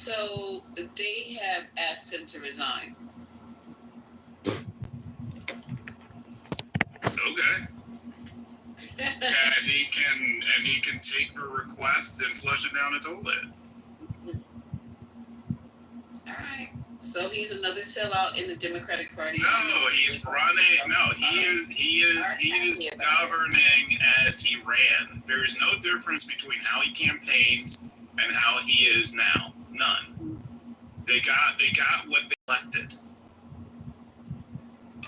So they have asked him to resign. Okay. and he can take the request and flush it down the toilet. All right. So he's another sellout in the Democratic Party. No, he's running. No, he is governing as he ran. There is no difference between how he campaigned and how he is now. None. They got what they elected.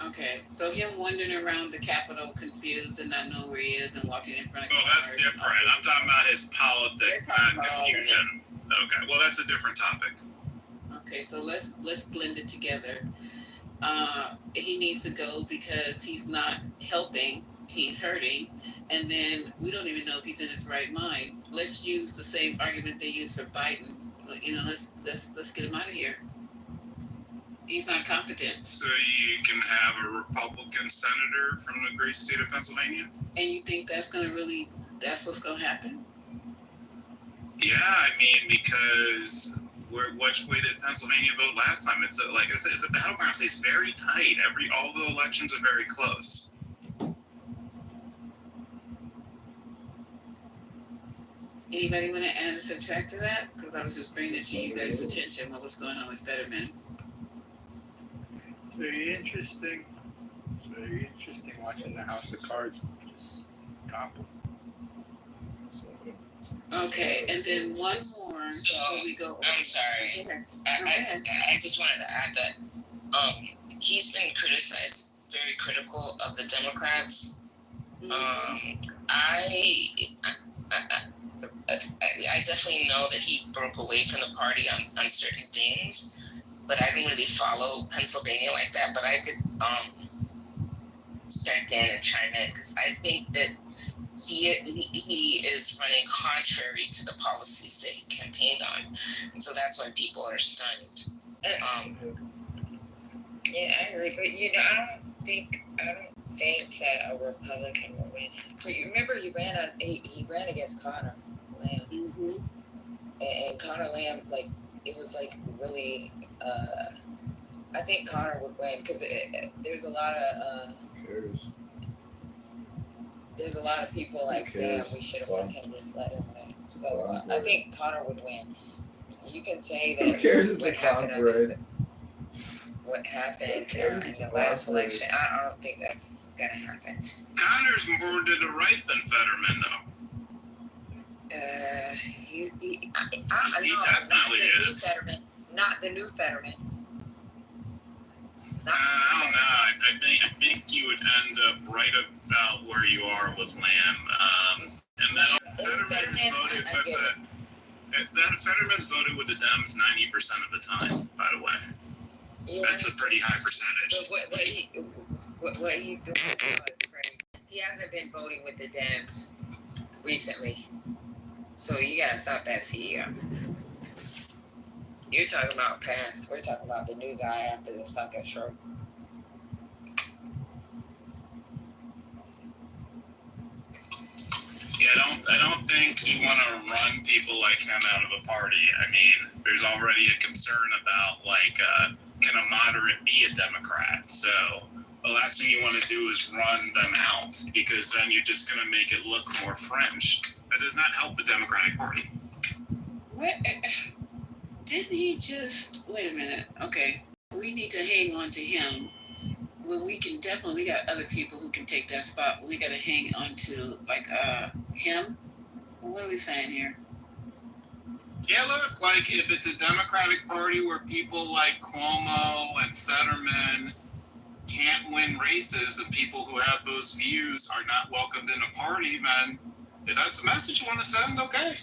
Okay, so him wandering around the Capitol confused and not knowing where he is and walking in front of cars. Oh, that's different. I'm talking about his politics, not confusion. Okay, well, that's a different topic. Okay, so let's blend it together. He needs to go because he's not helping, he's hurting, and then we don't even know if he's in his right mind. Let's use the same argument they used for Biden. Let's get him out of here. He's not competent. So you can have a Republican senator from the great state of Pennsylvania? And you think that's what's gonna happen? Yeah, I mean, because which way did Pennsylvania vote last time? It's like I said, it's a battleground state. It's very tight. All the elections are very close. Anybody want to add or subtract to that? Because I was just bringing it to you guys' attention. What was going on with Fetterman? It's very interesting. It's very interesting watching the House of Cards just topple. Okay, and then one more. So we go. I'm sorry. I just wanted to add that he's been criticized, very critical of the Democrats. I definitely know that he broke away from the party on certain things, but I didn't really follow Pennsylvania like that. But I did check in and chime in because I think that he is running contrary to the policies that he campaigned on, and so that's why people are stunned. Yeah, I agree, but I don't think that a Republican will win. So you remember he ran against Connor Lamb, and Connor Lamb, like, it was like really. I think Connor would win because there's a lot of. There's a lot of people like, damn, we should have let him just let him win. So I think Connor would win. You can say that. Who cares? It's a congrade. What happened in the last election? I don't think that's gonna happen. Connor's more to the right than Fetterman, though. He definitely is. Not the new Fetterman. I don't know. I think you would end up right about where you are with Lamb. And then Fetterman's voted with the Dems 90% of the time, by the way. Yeah. That's a pretty high percentage. But what he's doing now is crazy. He hasn't been voting with the Dems recently. So you gotta stop that CEO. You're talking about past. We're talking about the new guy after the fucking stroke. Yeah, I don't think you want to run people like him out of a party. I mean, there's already a concern about, like, can a moderate be a Democrat? So the last thing you want to do is run them out, because then you're just going to make it look more fringe. That does not help the Democratic Party. What? Didn't he just... Wait a minute. Okay. We need to hang on to him. When we can definitely... We got other people who can take that spot, but we got to hang on to, like, him? What are we saying here? Yeah, look, like, if it's a Democratic Party where people like Cuomo and Fetterman can't win races and people who have those views are not welcomed in a party, then if that's the message you want to send, okay.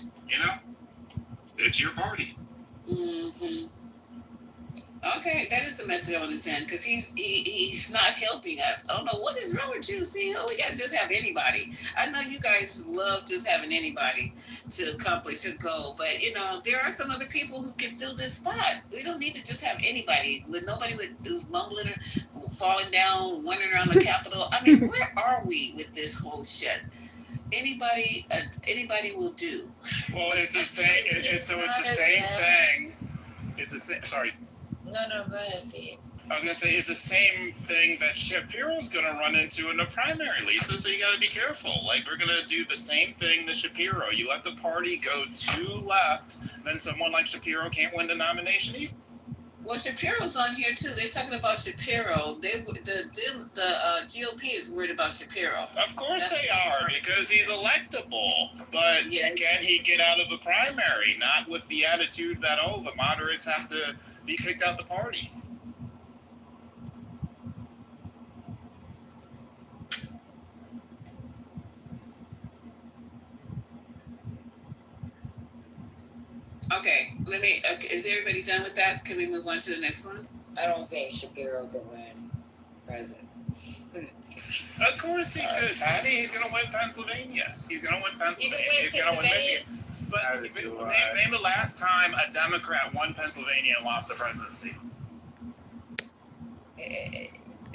It's your party. Mm-hmm. Okay, that is the message I want to send, because he's not helping us. I don't know what is wrong with you. See, we got to just have anybody. I know you guys love just having anybody to accomplish a goal, but there are some other people who can fill this spot. We don't need to just have anybody. With nobody who's mumbling or falling down, wandering around the Capitol. I mean, where are we with this whole shit? Anybody will do. Well, it's the same thing. it's the same. Sorry. No, go ahead, see it. I was gonna say it's the same thing that Shapiro's gonna run into in the primary, Lisa. So you gotta be careful. Like we're gonna do the same thing to Shapiro. You let the party go too left, then someone like Shapiro can't win the nomination either. Well, Shapiro's on here too. They're talking about Shapiro. The GOP is worried about Shapiro. Of course they are, because he's electable. But can he get out of the primary? Not with the attitude that the moderates have to be kicked out the party. Okay, is everybody done with that? Can we move on to the next one? I don't think Shapiro could win president. Of course he could, Patty. He's going to win Pennsylvania. He's going to win Pennsylvania. He's going to win Michigan. But name the last time a Democrat won Pennsylvania and lost the presidency.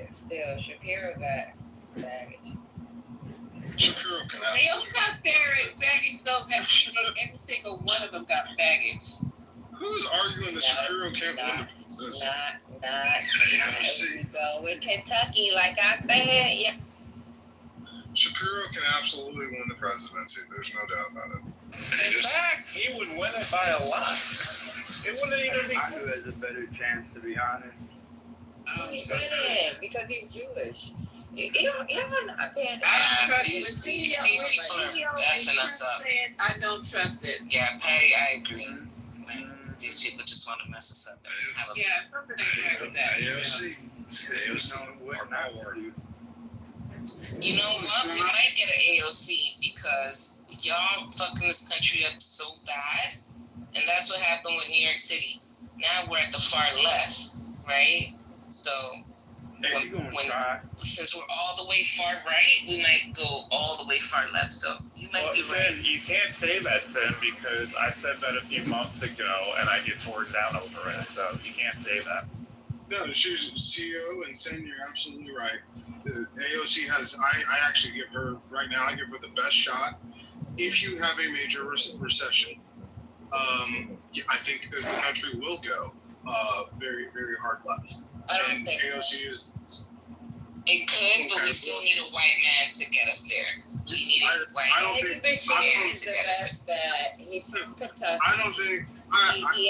Still, Shapiro got baggage. Shapiro can They all got baggage so bad. Every single one of them got baggage. Who's arguing that Shapiro can't win the presidency? Not. We go with Kentucky, like I said. Yeah. Shapiro can absolutely win the presidency. There's no doubt about it. In fact, he would win it by a lot. It wouldn't even be. I knew has a better chance, to be honest. He's winning because he's Jewish. You don't paying. I don't trust These people are effing us up. I don't trust it. Yeah, Patty, I agree. These people just want to mess us up. Yeah, something ain't right with that. AOC. AOC. Not worth. You know what? We might get an AOC because y'all fucking this country up so bad. And that's what happened with New York City. Now we're at the far left, right? So since we're all the way far right, we might go all the way far left. So you might be right. Sin, you can't say that, Sin, because I said that a few months ago and I get torn down over it. So you can't say that. No, she's CEO, and Sin, you're absolutely right. The AOC has, I actually give her, right now, I give her the best shot. If you have a major recession, I think that the country will go very, very hard left. I don't and think AOC is. It could, but we still need a white man to get us there. We need a white man to get us there. He's from Kentucky. I don't think. He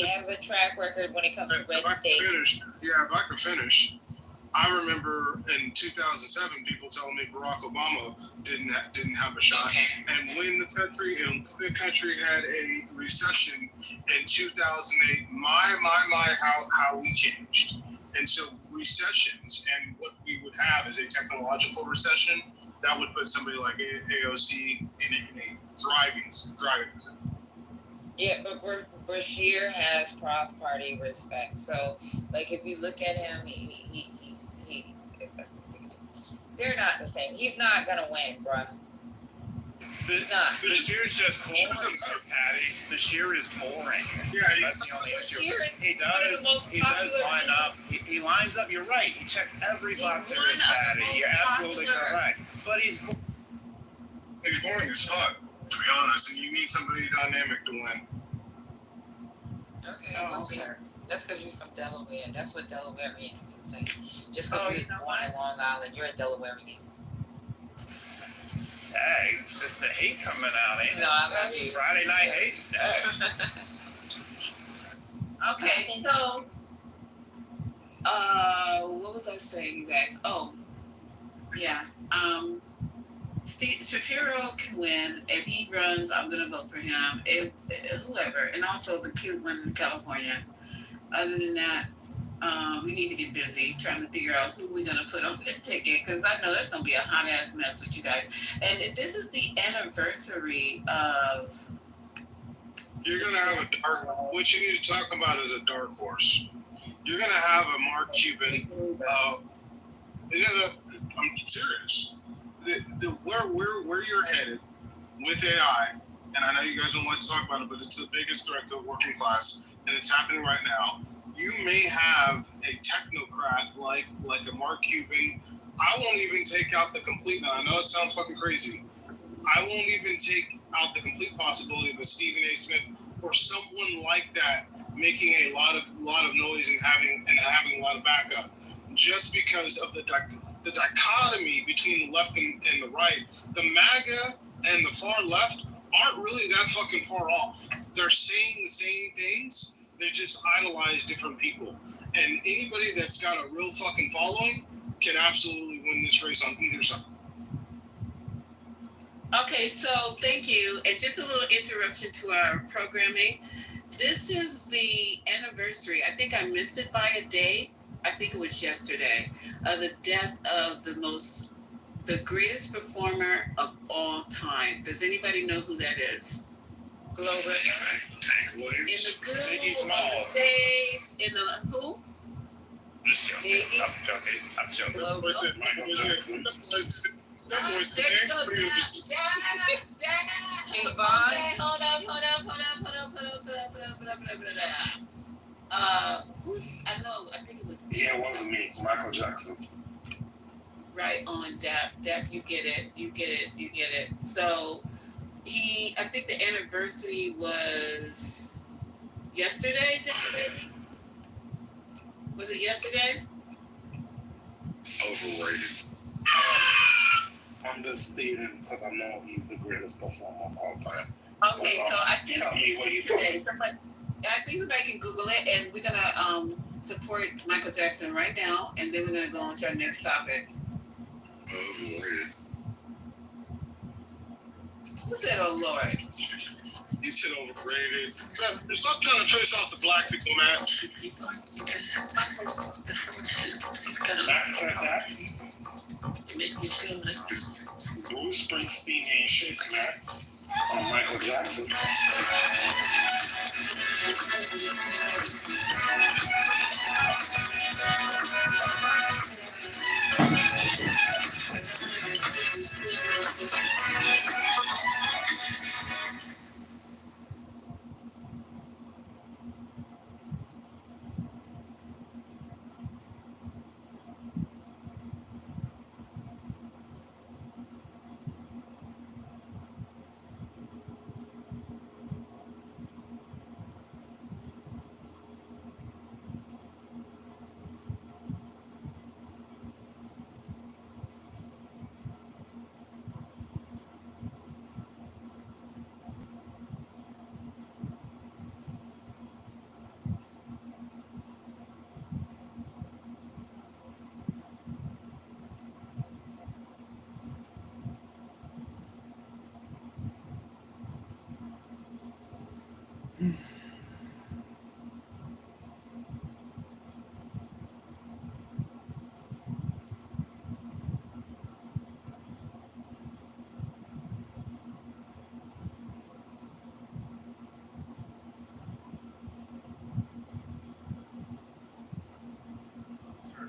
has a track record when it comes to red state. If I could finish, I remember in 2007 people telling me Barack Obama didn't have a shot, and when the country had a recession in 2008, how we changed. And so recessions, and what we would have is a technological recession that would put somebody like AOC in a driving position. Yeah, but Bashir has cross-party respect. So, like, if you look at him, he they're not the same. He's not gonna win, bro. Bashir's just boring, Patty. Bashir is boring. Yeah, that's the only issue. He does line up. He lines up. You're right. He checks every box there is, Patty. You're absolutely correct. But he's boring as fuck, to be honest. And you need somebody dynamic to win. Okay. That's because you're from Delaware. That's what Delawareans say. Just because you're born in Long Island, you're a Delawarean. Hey, just the hate coming out, ain't it? No, I love you. Friday night hate. Okay, so what was I saying, you guys? Oh, yeah. Shapiro can win. If he runs, I'm gonna vote for him. If whoever, and also the cute one in California. Other than that, we need to get busy trying to figure out who we're gonna put on this ticket, because I know it's gonna be a hot ass mess with you guys. And this is the anniversary of. You're gonna have a dark. What you need to talk about is a dark horse. You're gonna have a Mark Cuban. I'm serious. Where you're headed with AI, and I know you guys don't like to talk about it, but it's the biggest threat to the working class, and it's happening right now. You may have a technocrat like a Mark Cuban. I won't even take out the complete. Now I know it sounds fucking crazy. I won't even take out the complete possibility of a Stephen A. Smith or someone like that making a lot of noise and having a lot of backup, just because of the dichotomy between the left and the right. The MAGA and the far left aren't really that fucking far off. They're saying the same things. They just idolize different people. And anybody that's got a real fucking following can absolutely win this race on either side. Okay, so thank you. And just a little interruption to our programming. This is the anniversary. I think I missed it by a day. I think it was yesterday. The death of the greatest performer of all time. Does anybody know who that is? Glover. In the good, in the stage, in the who? Just joking. I'm joking. Was it Michael Jackson? That was the There you go, Hold up. I think it was. Yeah, it wasn't me. It's Michael Jackson. Right on, Dap. You get it. So I think the anniversary was yesterday, David? Was it yesterday? Overrated. I'm just stating because I know he's the greatest performer of all time. Okay, so I think Tell me what you I think somebody can Google it, and we're gonna support Michael Jackson right now, and then we're gonna go on to our next topic. Overrated. Who said, "Oh Lord"? You said overrated. Stop trying to trace out the black people, man. Matt said that. Bruce Springsteen ain't shit, Matt. On Michael Jackson.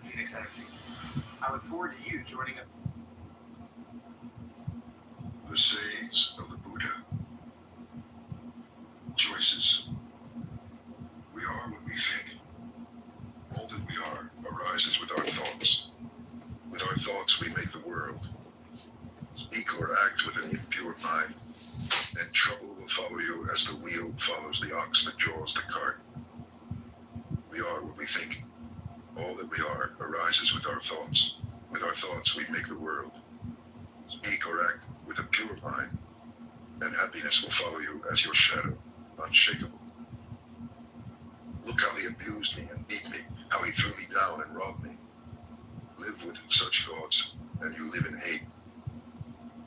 Phoenix Energy. I look forward to you joining us. The sayings of the Buddha. Choices. We are what we think. All that we are arises with our thoughts. With our thoughts we make the world. Speak or act with an impure mind, and trouble will follow you as the wheel follows the ox that draws the cart. We are what we think. All that we are arises with our thoughts. With our thoughts we make the world. Speak or act with a pure mind, and happiness will follow you as your shadow, unshakable. Look how he abused me and beat me, how he threw me down and robbed me. Live with such thoughts, and you live in hate.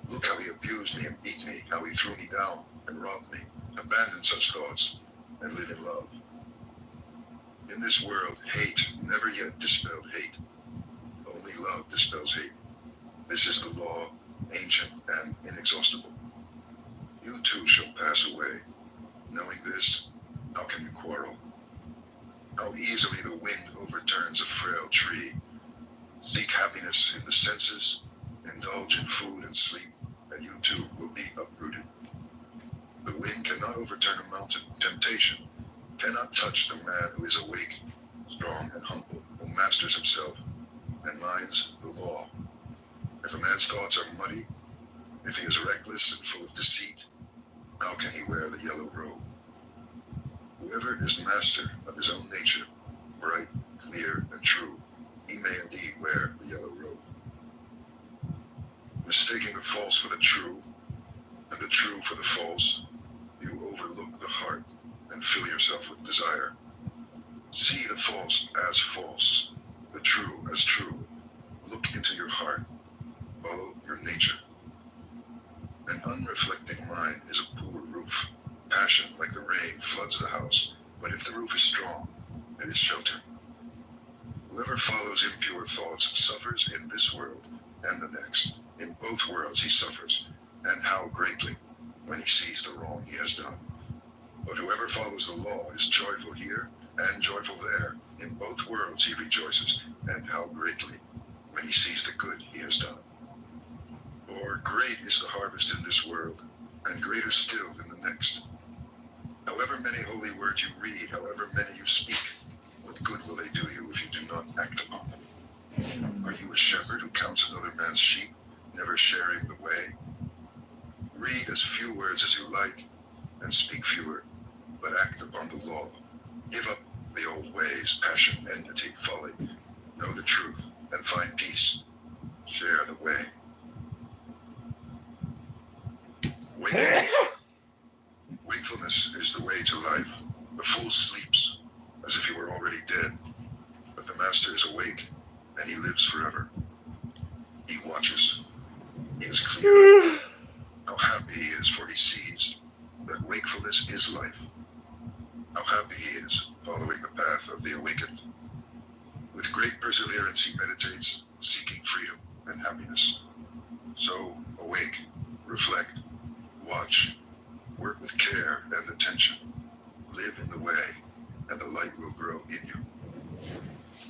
Look how he abused me and beat me, how he threw me down and robbed me. Abandon such thoughts, and live in love. In this world, hate never yet dispelled hate. Only love dispels hate. This is the law, ancient and inexhaustible. You too shall pass away. Knowing this, how can you quarrel? How easily the wind overturns a frail tree. Seek happiness in the senses, indulge in food and sleep, and you too will be uprooted. The wind cannot overturn a mountain. Temptation cannot touch the man who is awake, strong and humble, who masters himself and minds the law. If a man's thoughts are muddy, if he is reckless and full of deceit, how can he wear the yellow robe? Whoever is master of his own nature, bright, clear, and true, he may indeed wear the yellow robe. Mistaking the false for the true, and the true for the false, you overlook the heart and fill yourself with desire. See the false as false, the true as true. Look into your heart. Follow your nature. An unreflecting mind is a poor roof. Passion, like the rain, floods the house, but if the roof is strong, it is shelter. Whoever follows impure thoughts suffers in this world and the next. In both worlds he suffers, and how greatly, when he sees the wrong he has done. But whoever follows the law is joyful here and joyful there. In both worlds he rejoices, and how greatly, when he sees the good he has done. For great is the harvest in this world, and greater still in the next. However many holy words you read, however many you speak, what good will they do you if you do not act upon them? Are you a shepherd who counts another man's sheep, never sharing the way? Read as few words as you like, and speak fewer, but act upon the law. Give up the old ways, passion, enmity, folly. Know the truth, and find peace. Share the way. Wakefulness is the way to life. The fool sleeps, as if he were already dead. But the master is awake, and he lives forever. He watches. He is clear. How happy he is, for he sees that wakefulness is life. How happy he is, following the path of the awakened. With great perseverance he meditates, seeking freedom and happiness. So, awake, reflect, watch, work with care and attention. Live in the way, and the light will grow in you.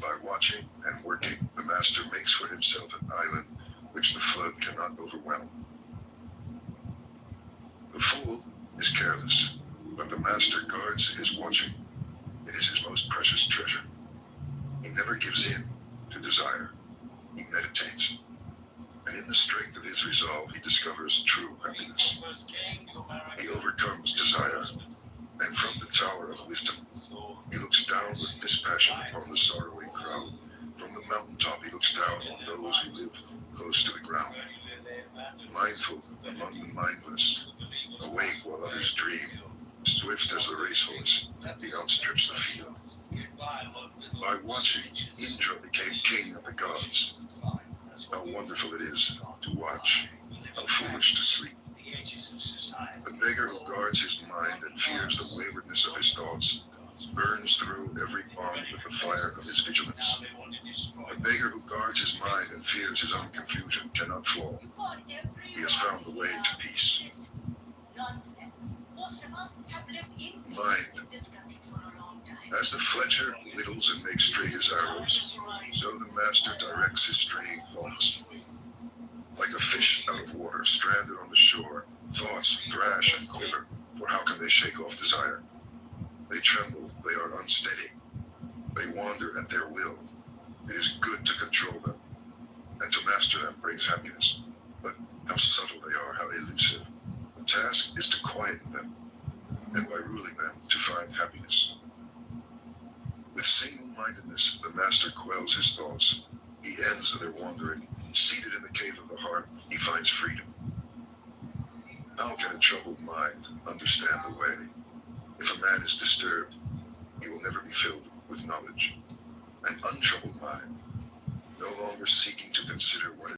By watching and working, the master makes for himself an island which the flood cannot overwhelm. The fool is careless, but the master guards his watching. It is his most precious treasure. He never gives in to desire. He meditates, and in the strength of his resolve he discovers true happiness. He overcomes desire, and from the tower of wisdom he looks down with dispassion upon the sorrowing crowd. From the mountaintop he looks down on those who live close to the ground. Mindful among the mindless, awake while others dream, swift as the racehorse, he outstrips the field. By watching, Indra became king of the gods. How wonderful it is to watch, how foolish to sleep. The beggar who guards his mind and fears the waywardness of his thoughts burns through every bond with the fire of his vigilance. The beggar who guards his mind and fears his own confusion cannot fall. He has found the way to peace. Mind. As the fletcher whittles and makes straight his arrows, so the master directs his straying thoughts. Like a fish out of water, stranded on the shore, thoughts thrash and quiver, for how can they shake off desire? They tremble, they are unsteady, they wander at their will. It is good to control them, and to master them brings happiness. But how subtle they are, how elusive. The task is to quieten them, and by ruling them, to find happiness. With single-mindedness, the master quells his thoughts. He ends their wandering. Seated in the cave of the heart, he finds freedom. How can a troubled mind understand the way? If a man is disturbed, he will never be filled with knowledge. An untroubled mind, no longer seeking to consider what